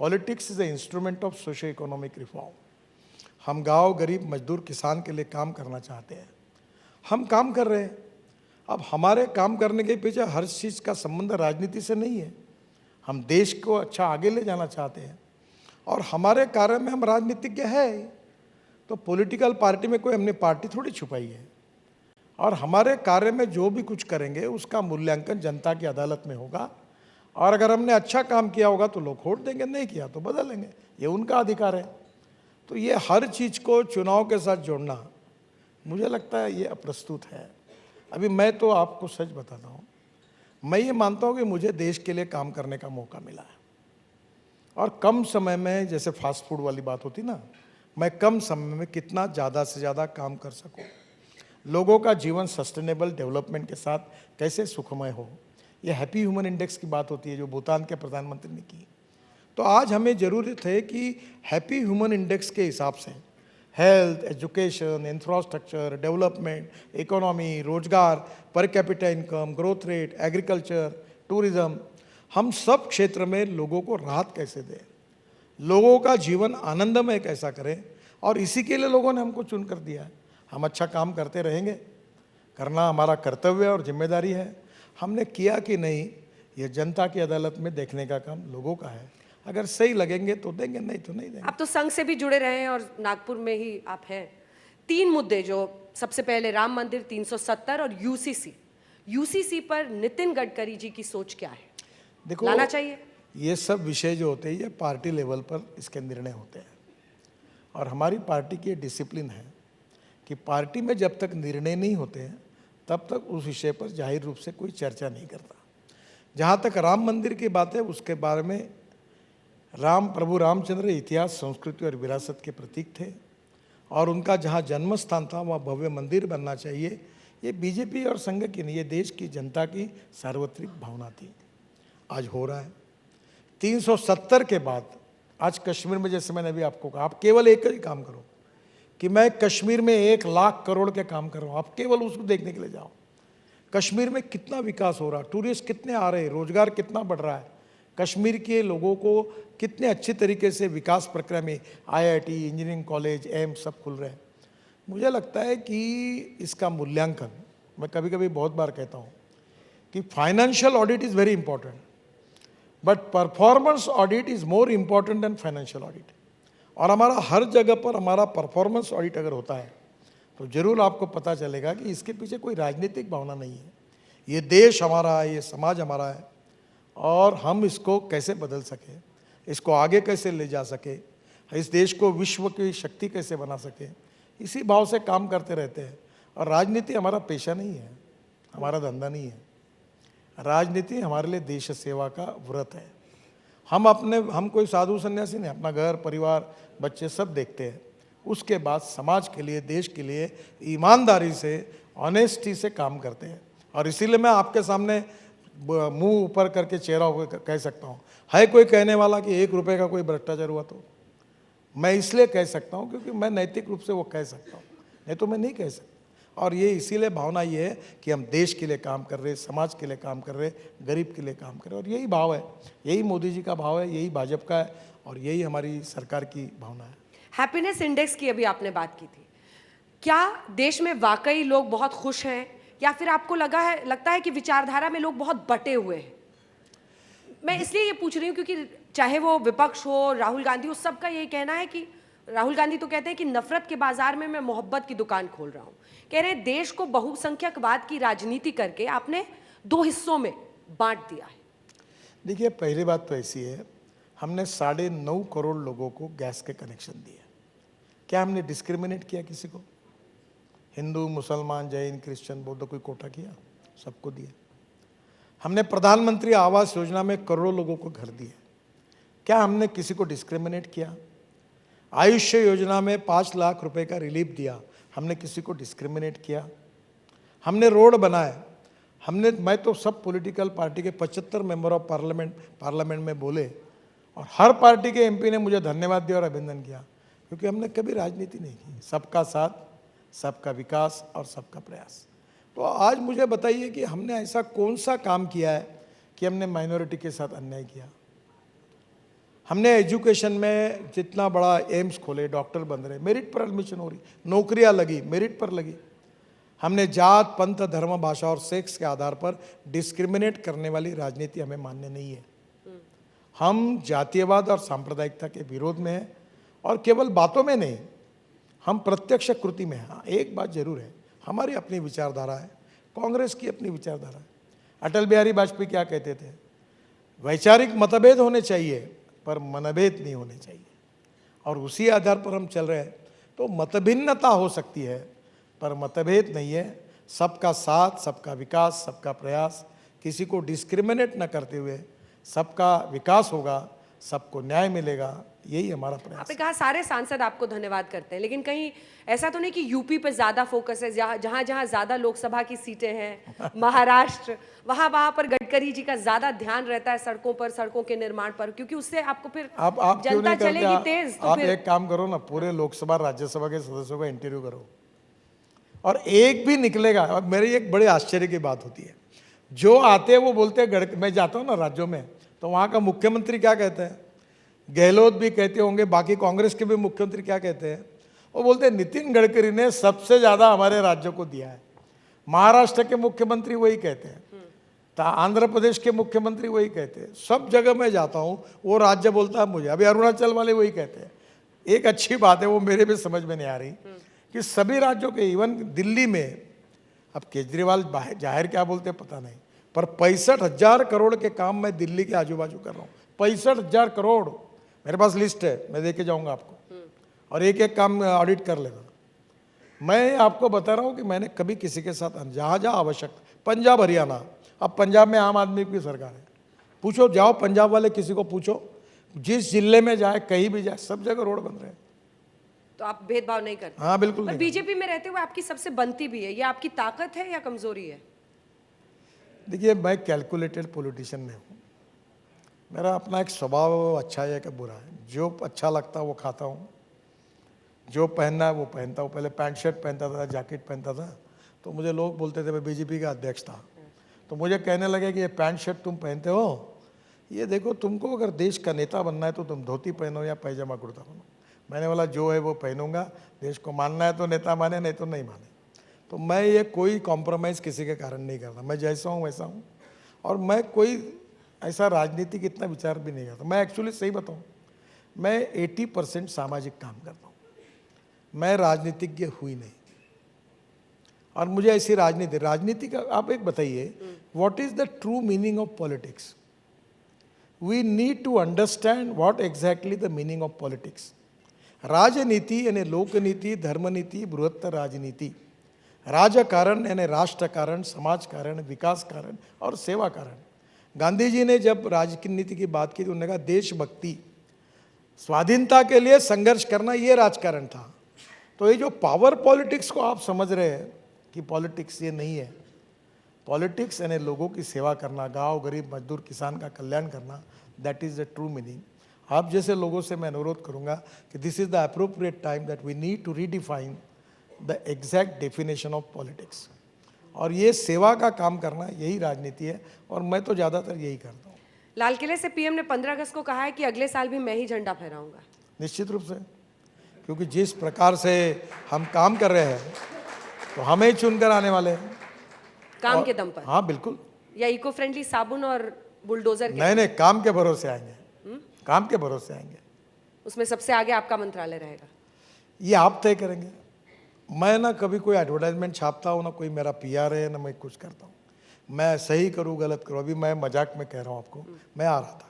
Politics is a instrument of socio economic reform. हम गांव, गरीब, मजदूर, किसान के लिए काम करना चाहते हैं, हम काम कर रहे हैं। अब हमारे काम करने के पीछे हर चीज़ का संबंध राजनीति से नहीं है। हम देश को अच्छा आगे ले जाना चाहते हैं और हमारे कार्य में हम राजनीतिज्ञ है। तो पॉलिटिकल पार्टी में कोई हमने पार्टी थोड़ी छुपाई है और हमारे कार्य में जो भी कुछ करेंगे उसका मूल्यांकन जनता की अदालत में होगा और अगर हमने अच्छा काम किया होगा तो लोग वोट देंगे, नहीं किया तो बदलेंगे, ये उनका अधिकार है। तो ये हर चीज़ को चुनाव के साथ जोड़ना मुझे लगता है ये अप्रस्तुत है। अभी मैं तो आपको सच बताता हूँ, मैं ये मानता हूँ कि मुझे देश के लिए काम करने का मौका मिला है और कम समय में, जैसे फास्ट फूड वाली बात होती ना, मैं कम समय में कितना ज़्यादा से ज़्यादा काम कर सकूँ, लोगों का जीवन सस्टेनेबल डेवलपमेंट के साथ कैसे सुखमय हो। ये हैप्पी ह्यूमन इंडेक्स की बात होती है जो भूटान के प्रधानमंत्री ने की। तो आज हमें ज़रूरत है कि हैप्पी ह्यूमन इंडेक्स के हिसाब से health, education, infrastructure, development, economy, रोजगार, per capita income, growth rate, agriculture, tourism, हम सब क्षेत्र में लोगों को राहत कैसे दें, लोगों का जीवन आनंदमय कैसा करें, और इसी के लिए लोगों ने हमको चुन कर दिया है। हम अच्छा काम करते रहेंगे, करना हमारा कर्तव्य और जिम्मेदारी है। हमने किया कि नहीं, ये जनता की अदालत में देखने का काम लोगों का है। अगर सही लगेंगे तो देंगे, नहीं तो नहीं देंगे। आप तो संघ से भी जुड़े रहे हैं और नागपुर में ही आप हैं। 3 मुद्दे, जो सबसे पहले राम मंदिर, 370 और यूसीसी पर नितिन गडकरी जी की सोच क्या है? देखो, लाना चाहिए? ये सब विषय जो होते हैं ये पार्टी लेवल पर इसके निर्णय होते हैं और हमारी पार्टी की डिसिप्लिन है कि पार्टी में जब तक निर्णय नहीं होते हैं तब तक उस विषय पर जाहिर रूप से कोई चर्चा नहीं करता। जहाँ तक राम मंदिर की बात है, उसके बारे में प्रभु रामचंद्र इतिहास, संस्कृति और विरासत के प्रतीक थे और उनका जहाँ जन्म स्थान था वहाँ भव्य मंदिर बनना चाहिए। ये बीजेपी और संघ की नहीं, ये देश की जनता की सार्वत्रिक भावना थी। आज हो रहा है। 370 के बाद आज कश्मीर में, जैसे मैंने अभी आपको कहा, आप केवल एक ही काम करो कि मैं कश्मीर में 1 लाख करोड़ के काम कर रहा हूँ, आप केवल उसको देखने के लिए जाओ। कश्मीर में कितना विकास हो रहा है, टूरिस्ट कितने आ रहे हैं, रोजगार कितना बढ़ रहा है, कश्मीर के लोगों को कितने अच्छी तरीके से विकास प्रक्रिया में IIT, इंजीनियरिंग कॉलेज, एम्स सब खुल रहे हैं। मुझे लगता है कि इसका मूल्यांकन, मैं कभी कभी बहुत बार कहता हूँ कि financial audit is very important, but performance audit is more important than financial audit. और हमारा हर जगह पर हमारा परफॉर्मेंस ऑडिट अगर होता है तो ज़रूर आपको पता चलेगा कि इसके पीछे कोई राजनीतिक भावना नहीं है। ये देश हमारा है, ये समाज हमारा है और हम इसको कैसे बदल सके, इसको आगे कैसे ले जा सके, इस देश को विश्व की शक्ति कैसे बना सके, इसी भाव से काम करते रहते हैं। और राजनीति हमारा पेशा नहीं है, हमारा धंधा नहीं है। राजनीति हमारे लिए देश सेवा का व्रत है। हम कोई साधु सन्यासी नहीं, अपना घर परिवार बच्चे सब देखते हैं, उसके बाद समाज के लिए, देश के लिए ईमानदारी से, ऑनेस्टी से काम करते हैं। और इसीलिए मैं आपके सामने मुंह ऊपर करके चेहरा होकर कह सकता हूँ, है कोई कहने वाला कि 1 रुपये का कोई भ्रष्टाचार हुआ, तो मैं इसलिए कह सकता हूँ क्योंकि मैं नैतिक रूप से वो कह सकता हूँ, नहीं तो मैं नहीं कह सकता। और ये इसीलिए भावना ये है कि हम देश के लिए काम कर रहे, समाज के लिए काम कर रहे, गरीब के लिए काम कर रहे, और यही भाव है, यही मोदी जी का भाव है, यही भाजपा का है और यही हमारी सरकार की भावना है। हैप्पीनेस इंडेक्स की अभी आपने बात की थी, क्या देश में वाकई लोग बहुत खुश हैं या फिर आपको लगता है कि विचारधारा में लोग बहुत बटे हुए हैं? मैं इसलिए ये पूछ रही हूँ क्योंकि चाहे वो विपक्ष हो, राहुल गांधी हो, सबका यही कहना है कि राहुल गांधी तो कहते हैं कि नफरत के बाजार में मैं मोहब्बत की दुकान खोल रहा हूँ। कह रहे हैं देश को बहुसंख्यकवाद की राजनीति करके आपने 2 हिस्सों में बांट दिया है। देखिए, पहली बात तो ऐसी है, हमने 9.5 करोड़ लोगों को गैस के कनेक्शन दिए। क्या हमने डिस्क्रिमिनेट किया किसी को? हिंदू, मुसलमान, जैन, क्रिश्चियन, बौद्ध, कोई कोटा किया? सबको दिया। हमने प्रधानमंत्री आवास योजना में करोड़ों लोगों को घर दिए। क्या हमने किसी को डिस्क्रिमिनेट किया? आयुष्य योजना में 5 लाख रुपए का रिलीफ दिया, हमने किसी को डिस्क्रिमिनेट किया? हमने रोड बनाए, मैं तो सब पॉलिटिकल पार्टी के 75 मेंबर ऑफ पार्लियामेंट में बोले और हर पार्टी के MP ने मुझे धन्यवाद दिया और अभिनंदन किया, क्योंकि हमने कभी राजनीति नहीं की। सबका साथ, सबका विकास और सबका प्रयास। तो आज मुझे बताइए कि हमने ऐसा कौन सा काम किया है कि हमने माइनॉरिटी के साथ अन्याय किया? हमने एजुकेशन में जितना बड़ा एम्स खोले, डॉक्टर बन रहे, मेरिट पर एडमिशन हो रही, नौकरियां लगी, मेरिट पर लगी। हमने जात, पंथ, धर्म, भाषा और सेक्स के आधार पर डिस्क्रिमिनेट करने वाली राजनीति हमें मान्य नहीं है। हम जातीयवाद और सांप्रदायिकता के विरोध में हैं, और केवल बातों में नहीं, हम प्रत्यक्ष कृति में हैं। हाँ, एक बात जरूर है, हमारी अपनी विचारधारा है, कांग्रेस की अपनी विचारधारा है। अटल बिहारी वाजपेयी क्या कहते थे? वैचारिक मतभेद होने चाहिए पर मनभेद नहीं होने चाहिए, और उसी आधार पर हम चल रहे हैं। तो मतभिन्नता हो सकती है पर मतभेद नहीं है। सबका साथ, सबका विकास, सबका प्रयास, किसी को डिस्क्रिमिनेट न करते हुए सबका विकास होगा, सबको न्याय मिलेगा, यही हमारा प्रयास। आपने कहा सारे सांसद आपको धन्यवाद करते हैं, लेकिन कहीं ऐसा तो नहीं कि यूपी पे ज्यादा फोकस है, जहां जहां ज्यादा लोकसभा की सीटें हैं, महाराष्ट्र, वहां पर गडकरी जी का ज्यादा ध्यान रहता है सड़कों पर, सड़कों के निर्माण पर, क्योंकि उससे आपको फिर आप क्यों जनता नहीं करते? चलेगी तेज। तो आप फिर एक काम करो ना, पूरे लोकसभा राज्यसभा के सदस्यों का इंटरव्यू करो, और एक भी निकलेगा। और मेरी एक बड़े आश्चर्य की बात होती है, जो आते हैं वो बोलते हैं, मैं जाता हूँ ना राज्यों में, तो वहाँ का मुख्यमंत्री क्या कहते हैं, गहलोत भी कहते होंगे, बाकी कांग्रेस के भी मुख्यमंत्री क्या कहते हैं, वो बोलते हैं नितिन गडकरी ने सबसे ज़्यादा हमारे राज्यों को दिया है। महाराष्ट्र के मुख्यमंत्री वही कहते हैं, आंध्र प्रदेश के मुख्यमंत्री वही कहते हैं। सब जगह मैं जाता हूँ वो राज्य बोलता है मुझे, अभी अरुणाचल वाले वही कहते हैं। एक अच्छी बात है, वो मेरे भी समझ में नहीं आ रही, कि सभी राज्यों के, इवन दिल्ली में, अब केजरीवाल जाहिर क्या बोलते हैं पता नहीं, पर 65,000 करोड़ के काम मैं दिल्ली के आजू बाजू कर रहा हूँ। 65,000 करोड़, मेरे पास लिस्ट है, मैं देके जाऊंगा आपको, और एक एक काम ऑडिट कर लेना। मैं आपको बता रहा हूँ कि मैंने कभी किसी के साथ, जहाँ जहाँ आवश्यक, पंजाब हरियाणा, अब पंजाब में आम आदमी की सरकार है, पूछो, जाओ पंजाब वाले किसी को पूछो, जिस जिले में जाए, कहीं भी जाए, सब जगह रोड बन रहे हैं। तो आप भेदभाव नहीं करते? हाँ बिल्कुल पर नहीं। बीजेपी में रहते हुए आपकी सबसे बनती भी है, ये आपकी ताकत है या कमजोरी है? देखिए, मैं कैलकुलेटेड पॉलिटिशियन नहीं हूँ। मेरा अपना एक स्वभाव अच्छा है कि बुरा है। जो अच्छा लगता है वो खाता हूँ, जो पहनना है वो पहनता हूँ। पहले पैंट शर्ट पहनता था, जैकेट पहनता था, तो मुझे लोग बोलते थे, मैं बीजेपी का अध्यक्ष था, तो मुझे कहने लगे कि ये पैंट शर्ट तुम पहनते हो, ये देखो, तुमको अगर देश का नेता बनना है तो तुम धोती पहनो या पैजामा कुर्ता पहनो। मैंने बोला जो है वो पहनूंगा, देश को मानना है तो नेता माने, नहीं तो नहीं माने। तो मैं ये कोई कॉम्प्रोमाइज़ किसी के कारण नहीं करता, मैं जैसा हूँ वैसा हूँ। और मैं कोई ऐसा राजनीतिक इतना विचार भी नहीं करता। मैं एक्चुअली सही बताऊँ, मैं 80% सामाजिक काम करता हूँ, मैं राजनीतिज्ञ हुई नहीं। और मुझे ऐसी राजनीति का आप एक बताइए, what is the true meaning of politics? We need to understand what exactly the meaning of politics. राजनीति यानी लोकनीति, धर्मनीति, बृहत्तर राजनीति। राजकारण यानी राष्ट्र कारण, समाज कारण, विकास कारण और सेवा कारण। गांधी जी ने जब राजनीति की बात की तो उन्होंने कहा देशभक्ति, स्वाधीनता के लिए संघर्ष करना, ये राजकारण था। तो ये जो पावर पॉलिटिक्स को आप समझ रहे हैं कि पॉलिटिक्स ये नहीं है। पॉलिटिक्स यानी लोगों की सेवा करना, गांव, गरीब, मजदूर, किसान का कल्याण करना, that is the true meaning. आप जैसे लोगों से मैं अनुरोध करूंगा कि this is the appropriate time that we need to redefine the exact definition of politics. और ये सेवा का काम करना, यही राजनीति है, और मैं तो ज़्यादातर यही करता हूँ। लाल किले से पीएम ने 15 अगस्त को कहा है कि अगले साल भी मैं ही झंडा फहराऊंगा। निश्चित रूप से, क्योंकि जिस प्रकार से हम काम कर रहे हैं तो हमें ही चुनकर आने वाले हैं। काम के दम पर? हाँ बिल्कुल। या इको फ्रेंडली साबुन और बुलडोजर के? नहीं, काम के भरोसे आएंगे, काम के भरोसे आएंगे। उसमें सबसे आगे आपका मंत्रालय रहेगा? ये आप तय करेंगे। मैं ना कभी कोई एडवर्टाइजमेंट छापता हूँ, ना कोई मेरा पीआर है, ना मैं कुछ करता हूँ। मैं सही करूँ गलत करूँ, अभी मैं मजाक में कह रहा हूँ आपको, मैं आ रहा था,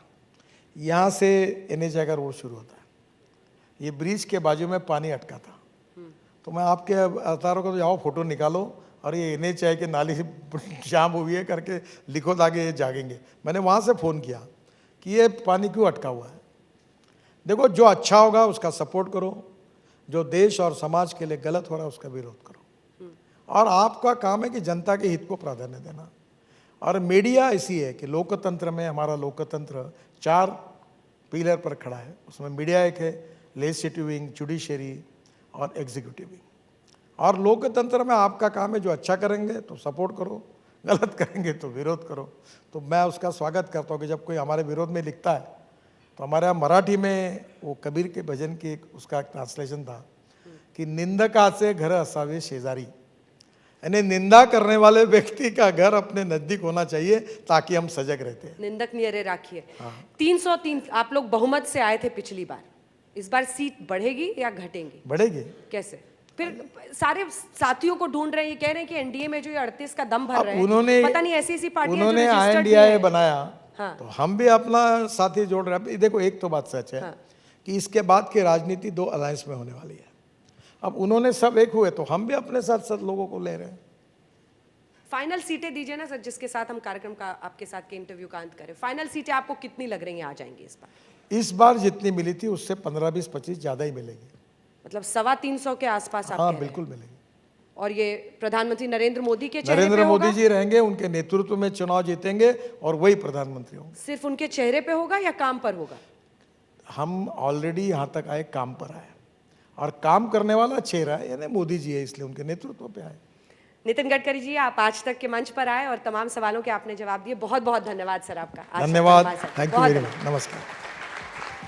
यहाँ से NH का रोड शुरू होता है, ये ब्रिज के बाजू में पानी अटका था, तो मैं आपके अवतारों को तो जाओ फोटो निकालो और ये NH के नाली जाम हुई है करके लिखो ताकि ये जागेंगे। मैंने वहाँ से फ़ोन किया कि ये पानी क्यों अटका हुआ है। देखो, जो अच्छा होगा उसका सपोर्ट करो, जो देश और समाज के लिए गलत हो रहा है उसका विरोध करो। और आपका काम है कि जनता के हित को प्राधान्य देना। और मीडिया ऐसी है कि लोकतंत्र में, हमारा लोकतंत्र 4 पिलर पर खड़ा है। उसमें मीडिया एक है, लेजिस्लेटिव विंग, जुडिशरी और एग्जीक्यूटिव विंग। और लोकतंत्र में आपका काम है, जो अच्छा करेंगे तो सपोर्ट करो, गलत करेंगे तो विरोध करो। तो मैं उसका स्वागत करता हूँ कि जब कोई हमारे विरोध में लिखता है, तो हमारे यहाँ मराठी में वो कबीर के भजन की उसका ट्रांसलेशन था कि निंदकाचे घर असावे शेजारी, यानी निंदा करने वाले व्यक्ति का घर अपने नजदीक होना चाहिए ताकि हम सजग रहते हैं। निंदक नियरे राखिए। 303 आप लोग बहुमत से आए थे पिछली बार, इस बार सीट बढ़ेगी या घटेंगी? बढ़ेगी। कैसे? फिर सारे साथियों को ढूंढ रहे हैं, ये कह रहे हैं कि एनडीए में जो ये 38 का दम भर अब रहे हैं, उन्होंने पता नहीं ऐसी पार्टियां जो उन्होंने registered नहीं INDIA है। बनाया, हाँ। तो हम भी अपना साथी जोड़ रहे हैं। अब देखो एक तो बात सच है हाँ। कि इसके बाद की राजनीति 2 अलायंस में होने वाली है। अब उन्होंने सब एक हुए तो हम भी अपने साथ साथ लोगों को ले रहे हैं। फाइनल सीटें दीजिए ना सर, जिसके साथ हम कार्यक्रम का आपके साथ के इंटरव्यू का अंत करें। फाइनल सीटें आपको कितनी लग रही हैं आ जाएंगी इस बार? इस बार जितनी मिली थी उससे 15, 20, 25 ज्यादा ही मिलेगी। मतलब 325 के आसपास आप हाँ कह रहे हैं। बिल्कुल मिलेगी। और ये प्रधानमंत्री नरेंद्र मोदी के चेहरे नरेंद्र पे मोदी होगा? जी रहेंगे, उनके नेतृत्व में चुनाव जीतेंगे और वही प्रधानमंत्री होंगे। सिर्फ उनके चेहरे पे होगा या काम पर होगा? हम ऑलरेडी यहाँ तक आए, काम पर आए, और काम करने वाला चेहरा है यानी मोदी जी है, इसलिए उनके नेतृत्व पे आए। नितिन गडकरी जी, आप आज तक के मंच पर आए और तमाम सवालों के आपने जवाब दिए। बहुत बहुत धन्यवाद सर आपका। आज तक धन्यवाद, धन्यवाद सर। थैंक यू बहुत वेरी धन्यवाद। मच, नमस्कार।